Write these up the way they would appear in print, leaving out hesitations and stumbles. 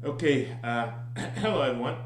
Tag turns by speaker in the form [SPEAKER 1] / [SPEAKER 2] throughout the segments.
[SPEAKER 1] Okay, hello everyone.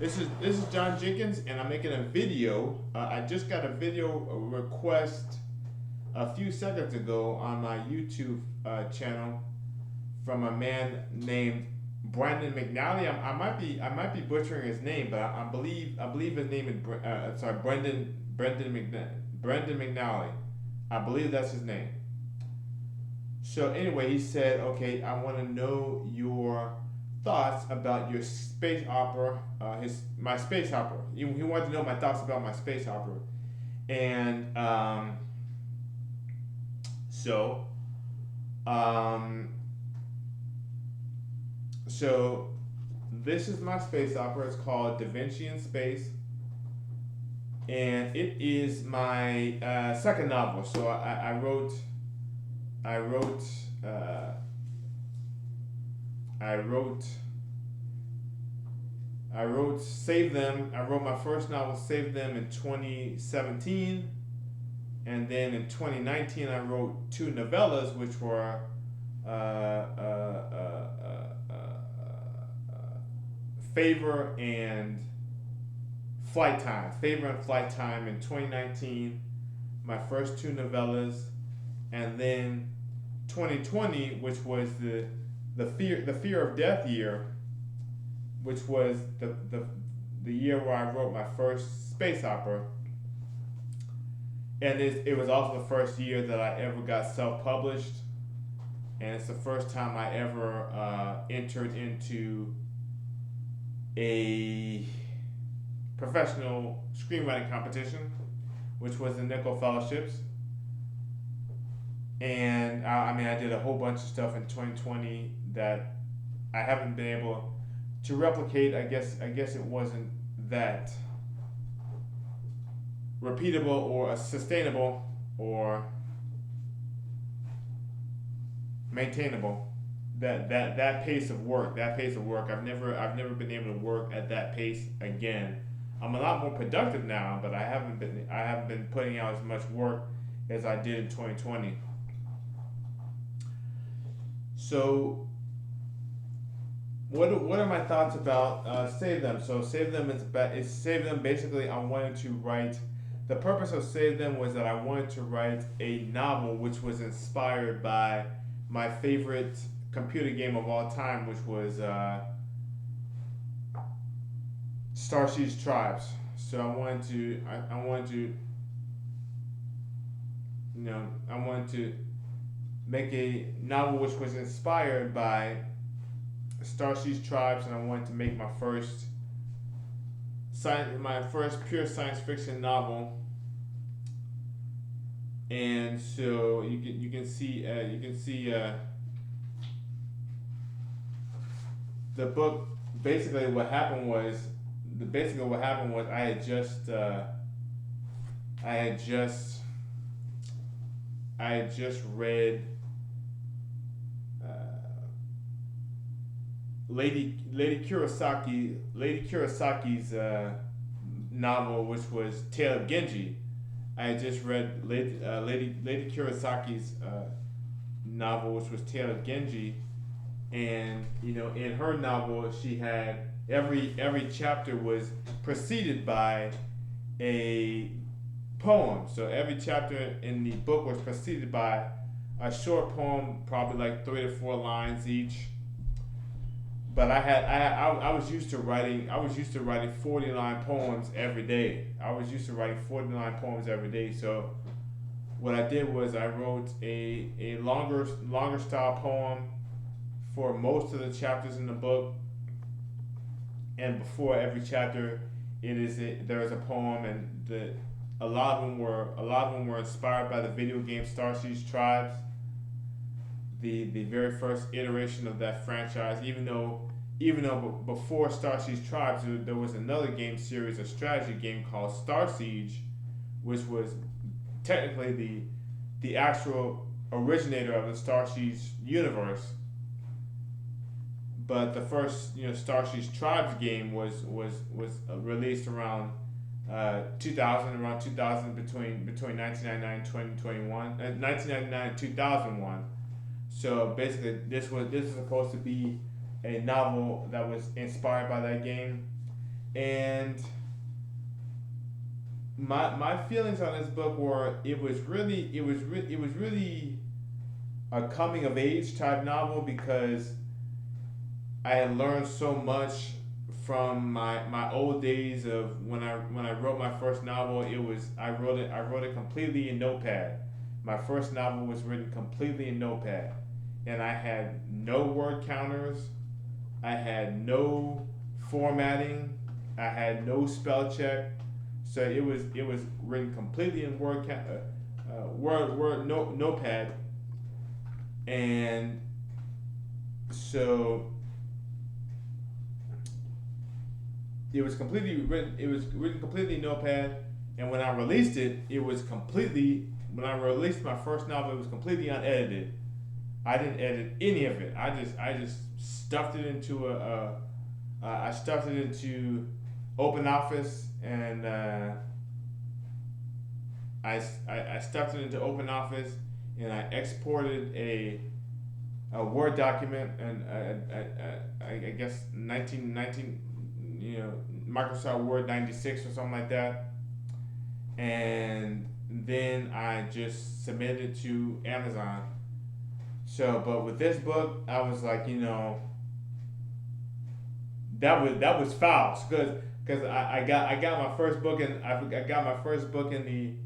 [SPEAKER 1] This is John Jenkins, and I'm making a video. I just got a video request a few seconds ago on my YouTube channel from a man named Brandon McNally. I might be butchering his name, but I believe his name is sorry, Brendan McNally. I believe that's his name. So anyway, he said, "Okay, I want to know your thoughts about your space opera, my space opera. He wanted to know my thoughts about my space opera, and so um, so this is my space opera. It's called Da Vinci in Space, and it is my second novel. So I wrote, uh, I wrote I wrote Save Them. I wrote my first novel, Save Them, in 2017. And then in 2019, I wrote two novellas, which were uh, uh, uh, uh, uh, Favor and Flight Time. Favor and Flight Time in 2019, my first two novellas. And then 2020, which was the fear of death year, which was the year where I wrote my first space opera, and it was also the first year that I ever got self-published, and it's the first time I ever entered into a professional screenwriting competition, which was the Nickel Fellowships. And I mean, I did a whole bunch of stuff in 2020 that I haven't been able to replicate. I guess it wasn't that repeatable or sustainable or maintainable. That pace of work, I've never been able to work at that pace again. I'm a lot more productive now, but I haven't been putting out as much work as I did in 2020. So what are my thoughts about Save Them? So Save Them. Basically, I wanted to write. The purpose of Save Them was that I wanted to write a novel which was inspired by my favorite computer game of all time, which was Star Siege Tribes. So I wanted to make a novel which was inspired by Star Siege Tribes, and I wanted to make my first pure science fiction novel. And so you can see the book. Basically, what happened was I had just I had just read uh, Lady Kurasaki's novel, which was Tale of Genji. I had just read Lady Kurasaki's novel, which was Tale of Genji, and in her novel, she had every chapter was preceded by a poem. So every chapter in the book was preceded by a short poem, probably like 3 to 4 lines each. But I was used to writing. I was used to writing 40-line poems every day. I was used to writing 40-line poems every day. So what I did was I wrote a longer style poem for most of the chapters in the book, and before every chapter, there is a poem, and a lot of them were inspired by the video game Star Siege Tribes, the very first iteration of that franchise. Even though before Star Siege Tribes, there was another game series, a strategy game called Star Siege, which was technically the actual originator of the Star Siege universe. But the first Star Siege Tribes game was released around 2000, around 2000, between 1999 and 2021, 1999 and 2001. So basically, this was supposed to be a novel that was inspired by that game. And my feelings on this book were it was really a coming of age type novel because I had learned so much from my old days of when I wrote my first novel. It was I wrote it completely in Notepad. My first novel was written completely in Notepad, and I had no word counters. I had no formatting. I had no spell check. So it was written completely in Notepad, and so it was written completely in Notepad, and when I released it, it was completely when I released my first novel, it was completely unedited. I didn't edit any of it. I just stuffed it into I stuffed it into Open Office, and I stuffed it into Open Office, and I exported a Word document, and I guess 19, Microsoft Word 96 or something like that, and then I just submitted it to Amazon. So, but with this book, I was like, that was foul because I got my first book and I got my first book in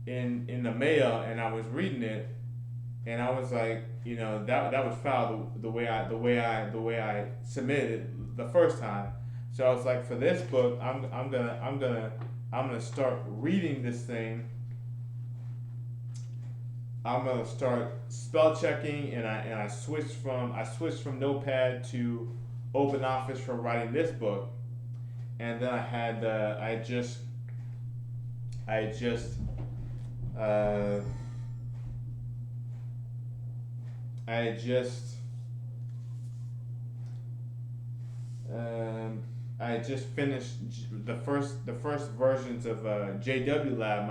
[SPEAKER 1] the mail, and I was reading it, and I was like, that was foul the way I submitted it the first time. So I was like, for this book, I'm gonna start reading this thing. I'm gonna start spell checking, and I switched from Notepad to Open Office for writing this book, and then I just uh, I just I just finished the first versions of JW Lab,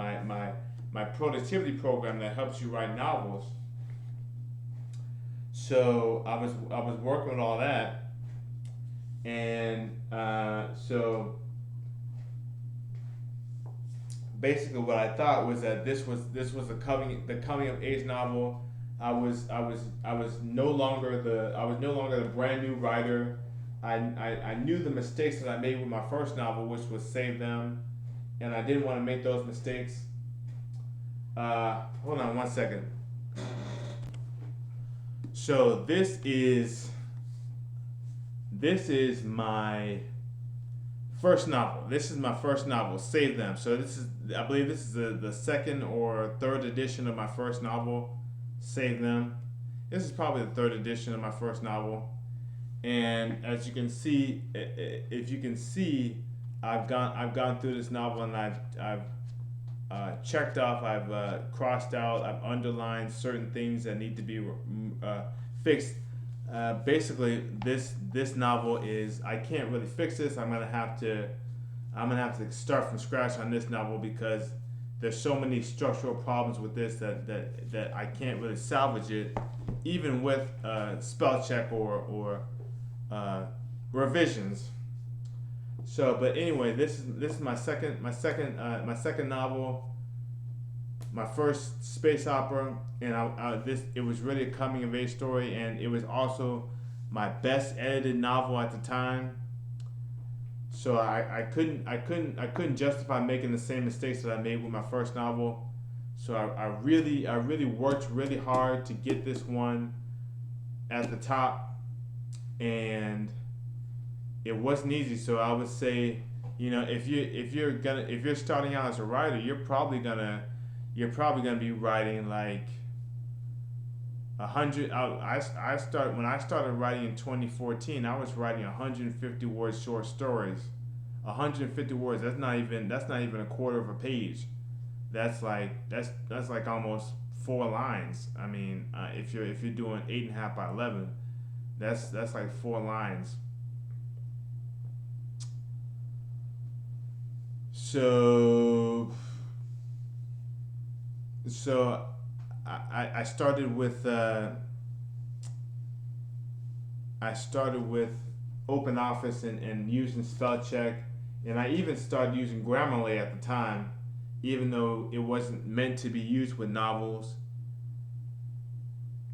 [SPEAKER 1] my productivity program that helps you write novels. So I was working with all that, and so basically what I thought was that this was the coming of age novel. I was no longer the brand new writer. I knew the mistakes that I made with my first novel, which was Save Them, and I didn't want to make those mistakes. Hold on one second. So this is my first novel. This is my first novel, Save Them. So I believe this is the second or third edition of my first novel, Save Them. This is probably the third edition of my first novel. And as you can see, if you can see, I've gone through this novel, and I've checked off, I've crossed out, I've underlined certain things that need to be fixed. Basically, this novel is I can't really fix this. I'm gonna have to start from scratch on this novel because there's so many structural problems with this that I can't really salvage it, even with spell check or revisions. So, but anyway, this is my second novel, my first space opera, and it was really a coming of age story, and it was also my best edited novel at the time. So I couldn't justify making the same mistakes that I made with my first novel. So I really worked really hard to get this one at the top, and it wasn't easy. So I would say, if you're starting out as a writer, you're probably gonna be writing like 100. I start when I started writing in 2014. I was writing 150 word short stories. 150 words. That's not even a quarter of a page. That's like almost 4 lines. I mean, if you're doing 8.5 by 11, that's like 4 lines. So so I started with I started with OpenOffice and using spell check, and I even started using Grammarly at the time, even though it wasn't meant to be used with novels.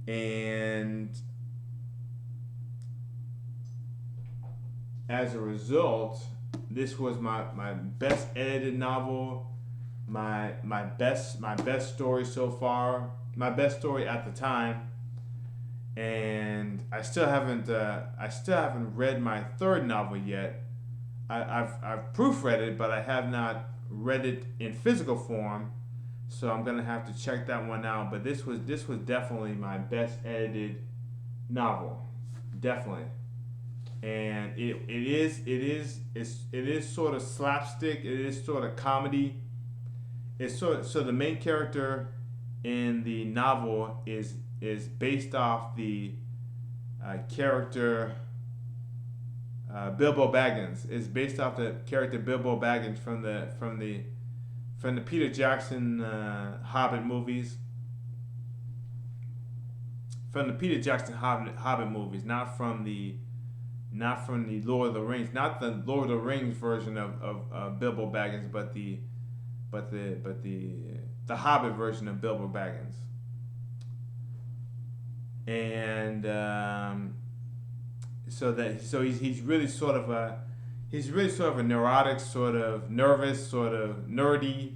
[SPEAKER 1] And as a result, this was my best edited novel, my best story so far, my best story at the time, and I still haven't read my third novel yet. I've proofread it, but I have not read it in physical form, so I'm gonna have to check that one out. But this was definitely my best edited novel, definitely. And it is sort of slapstick. It is sort of comedy. So the main character in the novel is based off the character Bilbo Baggins. Is based off the character Bilbo Baggins from the Peter Jackson Hobbit movies. From the Peter Jackson Hobbit movies, not from the Lord of the Rings, not the Lord of the Rings version of Bilbo Baggins, but the Hobbit version of Bilbo Baggins. And he's really sort of a neurotic, sort of nervous, sort of nerdy,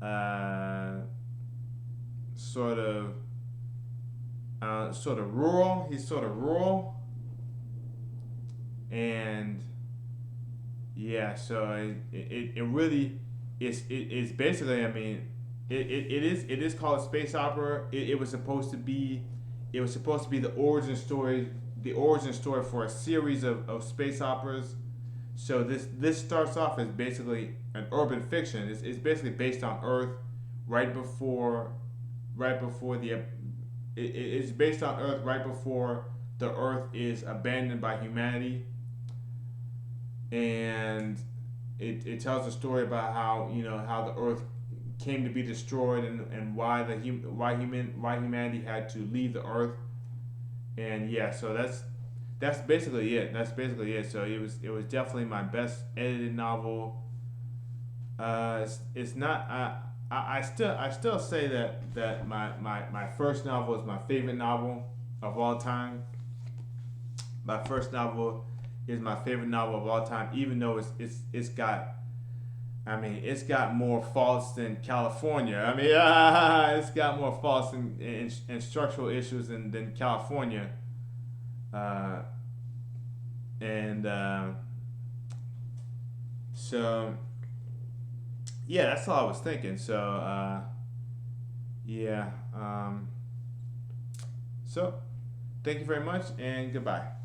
[SPEAKER 1] uh, sort of rural. He's sort of rural, and yeah, so it really it's basically, I mean, it is called a space opera. It was supposed to be the origin story for a series of space operas. So this starts off as basically an urban fiction. It's basically based on Earth, right before it's based on Earth right before the Earth is abandoned by humanity. And it tells a story about how the Earth came to be destroyed, and why humanity had to leave the Earth. And yeah, so that's basically it. So it was definitely my best edited novel. It's not. I still say that my first novel is my favorite novel of all time. My first novel is my favorite novel of all time, even though it's got. I mean, it's got more faults than California. I mean, it's got more faults and structural issues than California. Uh, and so, yeah, that's all I was thinking. So, yeah. So, thank you very much, and goodbye.